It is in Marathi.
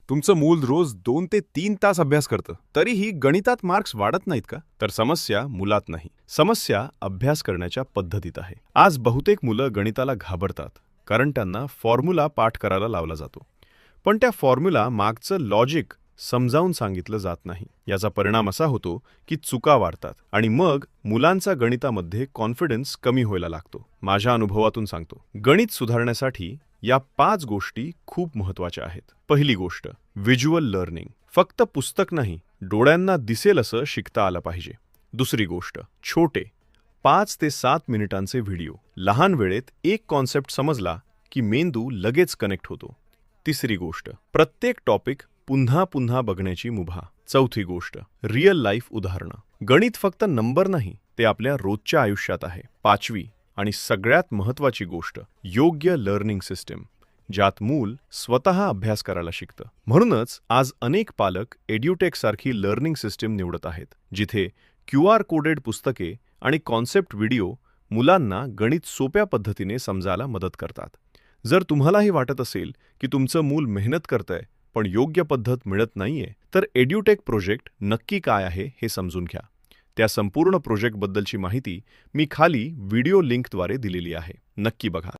तुमचं मूल रोज 2 ते 3 तास अभ्यास करतं, तरीही गणितात मार्क्स वाढत नाहीत का? तर समस्या मुलात नाही. समस्या अभ्यास करण्याच्या पद्धतीत आहे. आज बहुतेक मुलं गणिताला घाबरतात, कारण त्यांना फॉर्म्युला पाठ करायला लावला जातो. पण त्या फॉर्म्युला मागचं लॉजिक समजावून सांगितलं जात नाही. याचा परिणाम असा होतो की चुका वाढतात आणि मग मुलांचा गणितामध्ये कॉन्फिडन्स कमी व्हायला लागतो. माझ्या अनुभवातून सांगतो, गणित सुधारण्यासाठी या 5 गोष्टी खूप महत्त्वाच्या आहेत. पहिली गोष्ट, व्हिज्युअल लर्निंग. फक्त पुस्तक नाही, डोळ्यांना दिसेल असं शिकता आलं पाहिजे. दुसरी गोष्ट, छोटे 5 ते 7 मिनिटांचे व्हिडिओ. लहान वेळेत एक कॉन्सेप्ट समजला की मेंदू लगेच कनेक्ट होतो. तिसरी गोष्ट, प्रत्येक टॉपिक पुन्हा पुन्हा बघण्याची मुभा. चौथी गोष्ट, रिअल लाईफ उदाहरणं. गणित फक्त नंबर नाही, ते आपल्या रोजच्या आयुष्यात आहे. पाचवी आणि सगळ्यात महत्त्वाची गोष्ट, योग्य लर्निंग सिस्टीम, ज्यात मूल स्वतः अभ्यास करायला शिकतं. म्हणूनच आज अनेक पालक एड्युटेक सारखी लर्निंग सिस्टीम निवडत आहेत, जिथे QR कोडेड पुस्तके आणि कॉन्सेप्ट व्हिडिओ मुलांना गणित सोप्या पद्धतीने समजायला मदत करतात. जर तुम्हालाही वाटत असेल की तुमचं मूल मेहनत करतंय पण योग्य पद्धत मिळत नाहीये, तर एड्युटेक प्रोजेक्ट नक्की काय आहे हे समजून घ्या. त्या संपूर्ण प्रोजेक्टबद्दलची माहिती मी खाली व्हिडिओ लिंकद्वारे दिलेली आहे. नक्की बघा.